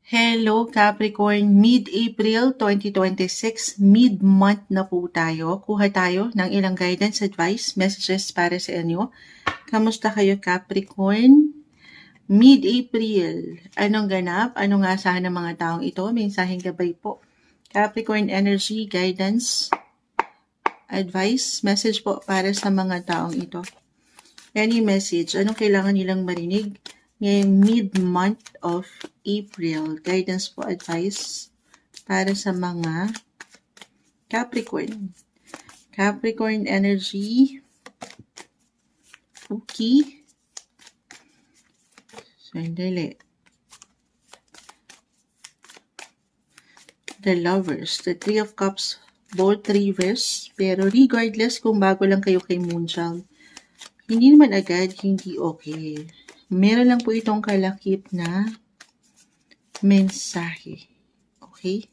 Hello Capricorn, mid-April 2026, mid-month na po tayo. Kuha tayo ng ilang guidance, advice, messages para sa inyo. Kamusta kayo Capricorn? Mid-April, anong ganap? Anong asahan ng mga taong ito? Mensaheng gabay po. Capricorn energy, guidance, advice, message po para sa mga taong ito. Any message, anong kailangan nilang marinig? Ngayon, mid-month of April, guidance po, advice para sa mga Capricorn. Capricorn energy, okay. Sandali. The Lovers, the Three of Cups, both reverse, pero regardless kung bago lang kayo kay Moonchild, hindi naman agad, hindi okay. Meron lang po itong kalakip na mensahe. Okay?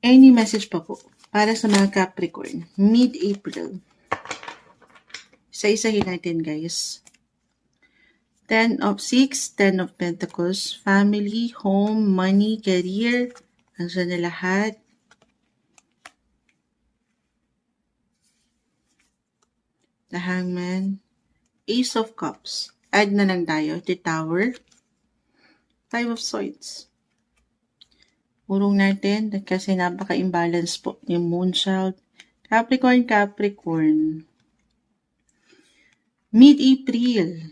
Any message pa po para sa mga Capricorn, mid-April. Isa-isahin natin guys. 10 of 6, 10 of Pentacles, family, home, money, career, nandiyan na lahat. The Hangman, Ace of Cups, add na lang tayo, the Tower, 5 of Swords. Urong natin kasi napaka-imbalance po yung Moonchild. Capricorn. Mid-April.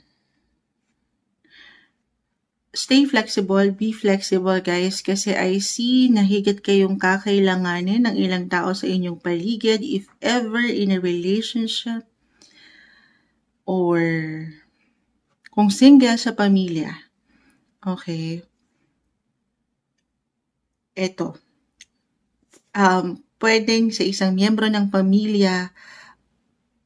Stay flexible, be flexible guys kasi I see na higit kayong kakailanganin ng ilang tao sa inyong paligid if ever in a relationship or kung single sa pamilya. Okay. Eto. Pwedeng sa isang miyembro ng pamilya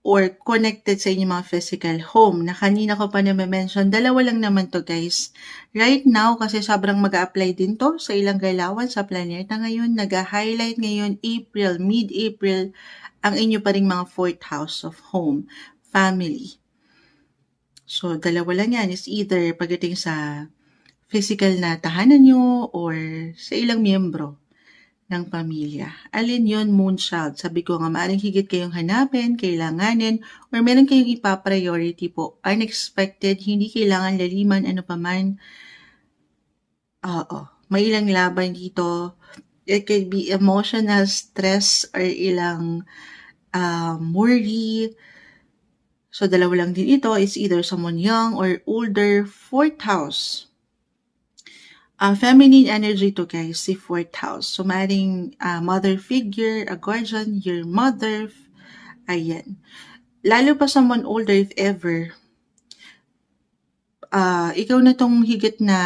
or connected sa inyong mga physical home na kanina ko pa na-mention, dalawa lang naman to guys. Right now, kasi sobrang mag-a-apply din to sa ilang galawan sa planeta ngayon, nag-highlight ngayon April, mid-April, ang inyo pa ring mga 4th house of home, family. So, dalawa lang yan. It's either pagdating sa physical na tahanan nyo or sa ilang miyembro ng pamilya. Alin yon Moonchild? Sabi ko nga, maaaring higit kayong hanapin, kailanganin, or meron kayong ipa-priority po. Unexpected, hindi kailangan laliman, ano paman. May ilang laban dito. It could be emotional stress or ilang worry. So, dalawa lang din ito. It's either someone young or older. 4th house. Feminine energy to guys, si 4th house. So, maaaring mother figure, a guardian, your mother, ayan. Lalo pa someone older if ever, ikaw na tong higit na,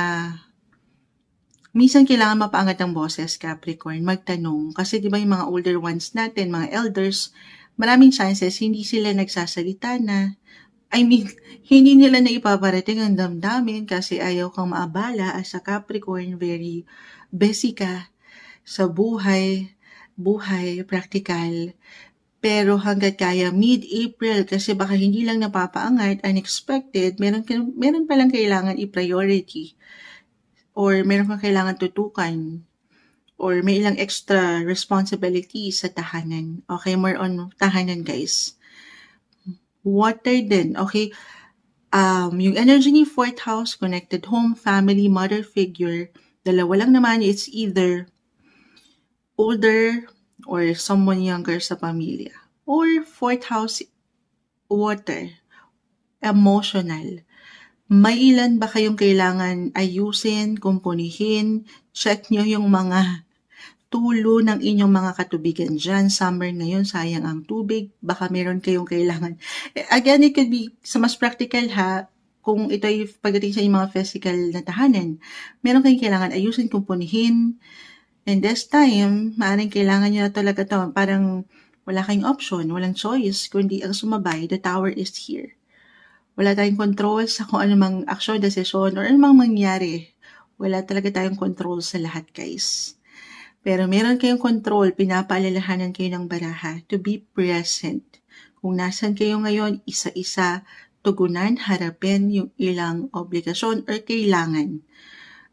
minsan kailangan mapaangat ang boses, Capricorn, magtanong. Kasi di ba yung mga older ones natin, mga elders, maraming chances hindi sila nagsasalita na. Hindi nila na ipaparating ang damdamin kasi ayaw kang maabala as a Capricorn, very busy ka sa buhay, practical. Pero hanggat kaya mid-April kasi baka hindi lang napapaangat, unexpected, meron palang kailangan i-priority or meron kang kailangan tutukan or may ilang extra responsibility sa tahanan. Okay, more on tahanan guys. Water din, okay? Yung energy ni 4th house, connected home, family, mother figure, dalawa lang naman, it's either older or someone younger sa pamilya. Or 4th house, water, emotional. May ilan ba kayong kailangan ayusin, kumpunihin, check nyo yung mga tulo ng inyong mga katubigan dyan. Summer ngayon, sayang ang tubig. Baka meron kayong kailangan. Again, it could be, sa mas practical ha, kung ito ay pagdating sa inyong mga physical na tahanan, meron kayong kailangan ayusin, kumpunihin. And this time, maaaring kailangan nyo na talaga to. Parang wala kayong option, walang choice, kundi ang sumabay, the Tower is here. Wala tayong control sa kung anumang aksyon, desisyon, or anumang mangyari. Wala talaga tayong control sa lahat, guys. Pero meron kayong control, pinapaalalahanan kayo ng baraha to be present. Kung nasan kayo ngayon, isa-isa, tugunan, harapin yung ilang obligasyon or kailangan.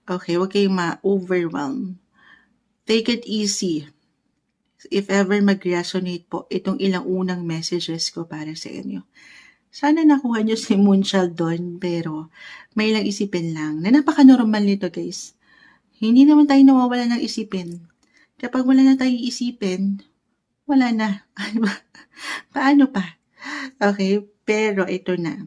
Okay, huwag kayong ma-overwhelm. Take it easy. If ever mag-resonate po itong ilang unang messages ko para sa inyo. Sana nakuha nyo si Moonchild doon, pero may ilang isipin lang na napaka-normal nito, guys. Hindi naman tayo nawawala ng isipin. Kapag wala na tayong isipin, wala na. Paano pa? Okay, pero ito na.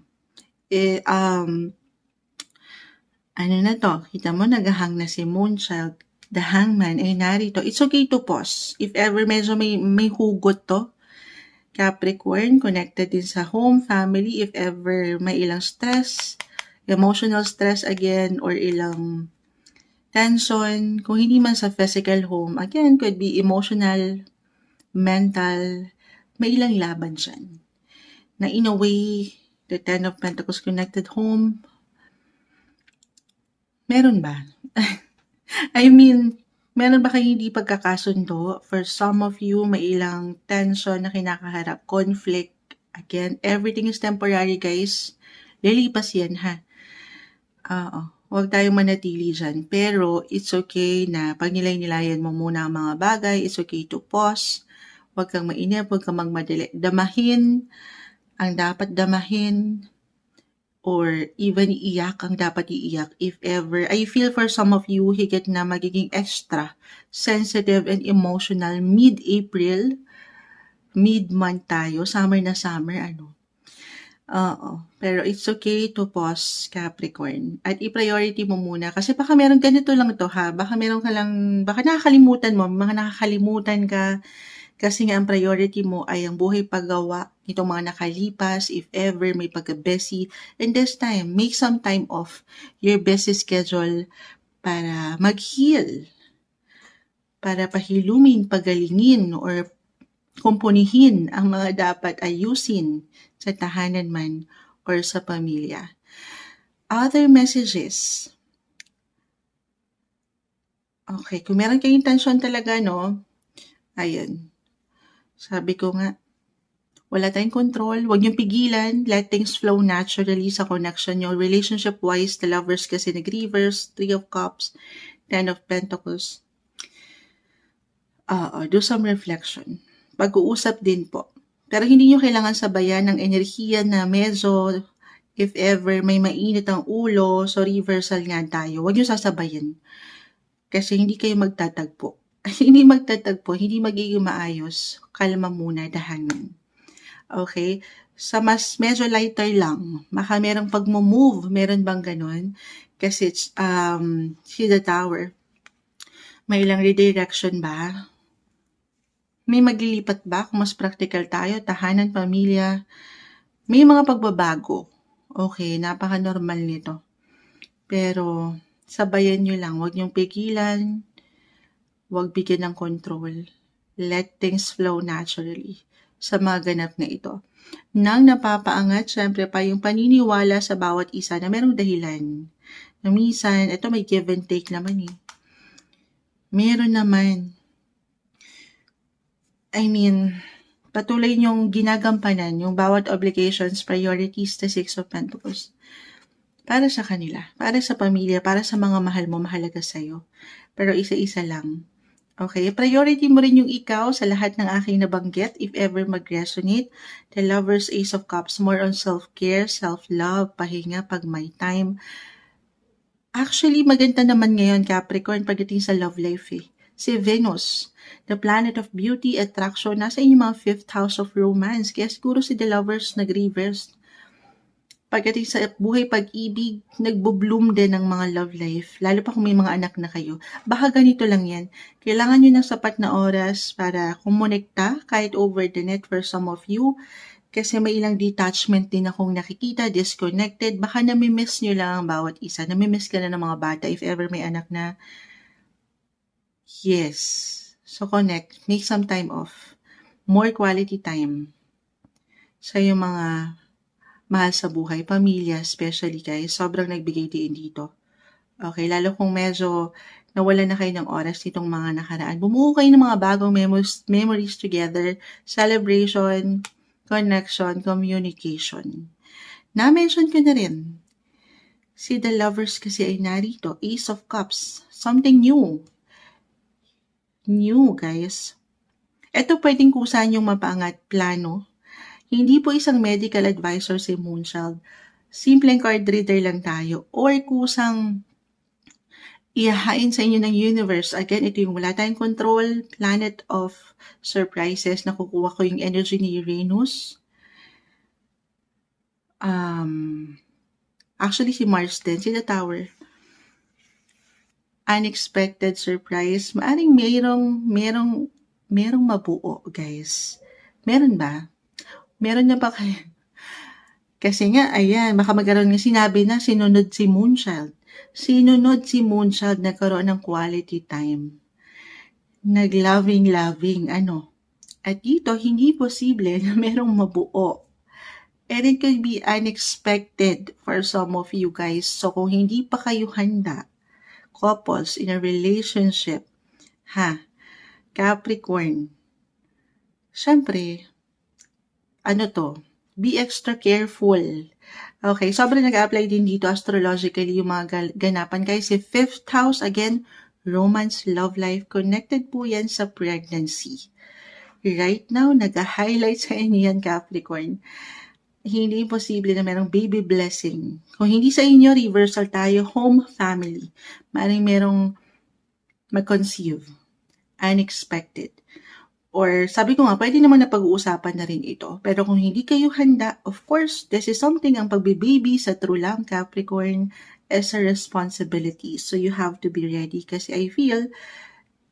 Ano na to? Kita mo, naghahang na si Moonchild. The Hangman ay narito. It's okay to pause. If ever medyo may hugot to, Capricorn, connected din sa home, family, if ever may ilang stress, emotional stress again, or ilang tension, kung hindi man sa physical home, again, could be emotional, mental, may ilang laban dyan. Na in a way, the Ten of Pentacles connected home, meron ba? I mean, meron ba kayo hindi pagkakasundo? For some of you, may ilang tension na kinakaharap, conflict. Again, everything is temporary, guys. Lilipas yan, ha? Huwag tayong manatili dyan. Pero, it's okay na pag nilay-nilayan mo muna ang mga bagay, it's okay to pause. Huwag kang mainip, huwag kang magmadali. Damahin ang dapat damahin, or even iiyak ang dapat iiyak if ever. I feel for some of you, higit na magiging extra sensitive and emotional mid-April, mid-month tayo, summer na summer, pero it's okay to pause, Capricorn. At i-priority mo muna. Kasi baka meron ganito lang to, ha? Baka meron ka lang, baka nakakalimutan mo, nakakalimutan ka. Kasi nga ang priority mo ay ang buhay paggawa nitong mga nakalipas, if ever may pagka-busy. And this time, make some time off your busy schedule para mag-heal. Para pahilumin, pagalingin, or kumpunihin ang mga dapat ayusin sa tahanan man or sa pamilya. Other messages. Okay, kung meron kayong tension talaga, no? Ayun. Sabi ko nga, wala tayong control. Huwag niyong pigilan. Let things flow naturally sa connection nyo. Relationship-wise, the lovers kasi nag-reverse, 3 of Cups, 10 of Pentacles. Do some reflection. Pag-uusap din po. Pero hindi nyo kailangan sabayan ng enerhiya na medyo, if ever may mainit ang ulo, so reversal nga tayo. Huwag nyo sasabayan. Kasi hindi kayo magtatagpo. Hindi magtatagpo, hindi magiging maayos. Kalma muna, dahanan. Okay? Sa mas medyo lighter lang, baka merong pag-move, meron bang ganun? Kasi see the Tower. May ilang redirection ba? May maglilipat ba? Kung mas practical tayo, tahanan, pamilya, may mga pagbabago. Okay, napaka-normal nito. Pero, sabayan nyo lang, huwag nyong pigilan, huwag bigyan ng control. Let things flow naturally sa mga ganap na ito. Nang napapaangat, syempre pa yung paniniwala sa bawat isa na merong dahilan. Na minsan, ito may give and take naman eh. Meron naman. I mean, patuloy niyong ginagampanan yung bawat obligations, priorities, the 6 of Pentacles. Para sa kanila, para sa pamilya, para sa mga mahal mo, mahalaga sa'yo. Pero isa-isa lang. Okay, priority mo rin yung ikaw sa lahat ng aking nabanggit if ever mag-resonate. The Lover's Ace of Cups, more on self-care, self-love, pahinga, pag may time. Actually, maganda naman ngayon, Capricorn, pagdating sa love life eh. Si Venus, the planet of beauty, attraction, nasa inyong mga 5th house of romance. Kaya siguro si The Lovers nag-reverse. Pagdating sa buhay pag-ibig, nagbo-bloom din ang mga love life, lalo pa kung may mga anak na kayo. Baka ganito lang yan. Kailangan nyo ng sapat na oras para kumonekta kahit over the net for some of you. Kasi may ilang detachment din akong nakikita, disconnected. Baka namimiss nyo lang ang bawat isa. Namimiss ka na ng mga bata if ever may anak na. Yes. So connect. Make some time off. More quality time sa yung mga mahal sa buhay, pamilya, especially guys, sobrang nagbigay din dito. Okay, lalo kung medyo nawalan na kayo ng oras nitong mga nakaraan. Bumuo kayo ng mga bagong memories together, celebration, connection, communication. Na-mention ko na rin, si The Lovers kasi ay narito, Ace of Cups, something new. New, guys. Ito pwedeng kusa niyong mapaangat plano. Hindi po isang medical advisor si Moonchild. Simpleng card reader lang tayo. Or kusang ihahain sa inyo ng universe. Again, ito yung wala tayong control, planet of surprises. Nakukuha ko yung energy ni Uranus. Actually, si Mars din, si The Tower. Unexpected surprise. Maaring merong mabuo, guys. Meron ba? Meron na ba kayo? Kasi nga, ayan, baka magkaroon nga sinabi na sinunod si Moonchild. Sinunod si Moonchild, nagkaroon ng quality time. Nag-loving, At dito, hindi posible na merong mabuo. And it could be unexpected for some of you guys. So, kung hindi pa kayo handa, couples in a relationship, Capricorn, syempre, be extra careful. Okay, sobrang nag-apply din dito astrologically yung mga ganapan. Kasi 5th house, again, romance, love life, connected po yan sa pregnancy. Right now, nag-highlight sa inyo yan, Capricorn. Hindi imposible na merong baby blessing. Kung hindi sa inyo, reversal tayo, home, family. Maring merong mag-conceive. Unexpected. Or sabi ko nga, pwede naman na pag-uusapan na rin ito. Pero kung hindi kayo handa, of course, this is something, ang pagbibaby sa true love, Capricorn, is a responsibility. So you have to be ready. Kasi I feel,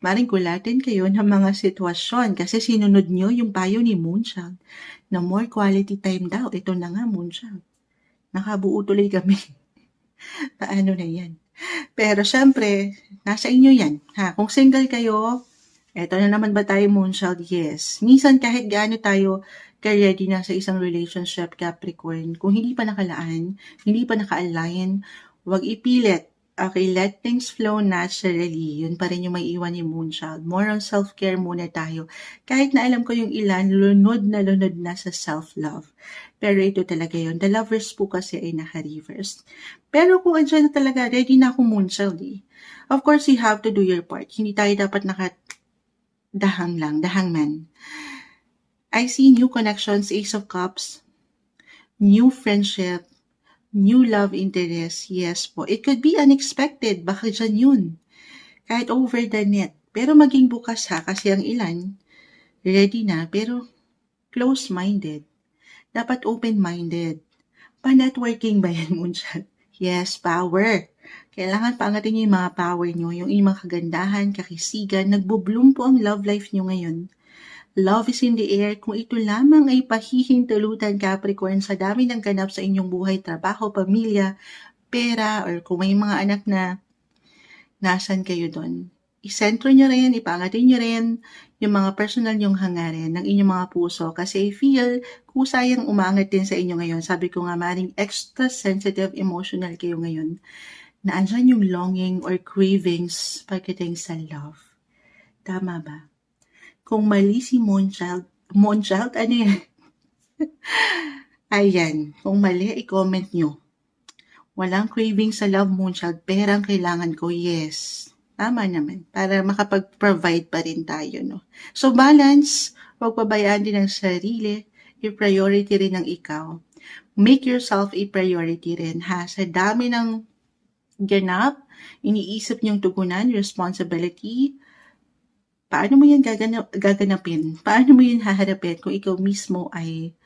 maring kulatin kayo ng mga sitwasyon. Kasi sinunod nyo yung payo ni Moonchild na more quality time daw. Ito na nga, Moonchild. Nakabuo tuloy kami. Paano na yan? Pero syempre, nasa inyo yan. Kung single kayo, eto na naman ba tayo, Moonchild? Yes. Minsan kahit gaano tayo ka-ready na sa isang relationship, Capricorn, kung hindi pa nakalaan, hindi pa naka-align, huwag ipilit. Okay, let things flow naturally. Yun pa rin yung may iwan ni Moonchild. More on self-care muna tayo. Kahit na alam ko yung ilan, lunod na sa self-love. Pero ito talaga yun. The lovers po kasi ay naka-reverse. Pero kung andyan na talaga, ready na ako, Moonchild eh. Of course, you have to do your part. Hindi tayo dapat dahang man. I see new connections, Ace of Cups, new friendship, new love interest. Yes po. It could be unexpected. Baka dyan yun. Kahit over the net. Pero maging bukas kasi ang ilan, ready na, pero close-minded. Dapat open-minded. Pa-networking ba yan, Moonchild? Yes, power. Kailangan paangatin nyo yung mga power nyo, yung mga kagandahan, kakisigan. Nagbo-bloom po ang love life nyo ngayon. Love is in the air. Kung ito lamang ay pahihintulutan, Capricorn, sa dami ng ganap sa inyong buhay, trabaho, pamilya, pera, or kung may mga anak na nasan kayo doon. Isentro nyo rin, ipangatin nyo rin yung mga personal nyong hangarin ng inyong mga puso. Kasi I feel kusayang umangat din sa inyo ngayon. Sabi ko nga, maring extra sensitive, emotional kayo ngayon. Na andyan yung longing or cravings pagdating sa love. Tama ba? Kung mali si Moonchild, ano yan? Ayan, kung mali, i-comment nyo. Walang craving sa love, Moonchild, perang kailangan ko, yes. Tama naman, para makapag-provide pa rin tayo, no? So, balance, huwag pabayaan din ang sarili, i-priority rin ang ikaw. Make yourself a priority rin, Sa dami ng ganap, iniisip niyong tugunan, responsibility, paano mo yan gaganapin? Paano mo yan haharapin kung ikaw mismo ay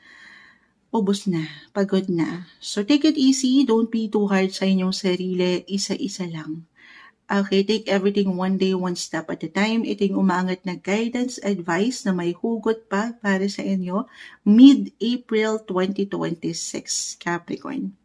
ubos na, pagod na? So take it easy, don't be too hard sa inyong sarili, isa-isa lang. Okay, take everything one day, one step at a time. Ito yung umaangat na guidance, advice na may hugot pa para sa inyo, mid-April 2026, Capricorn.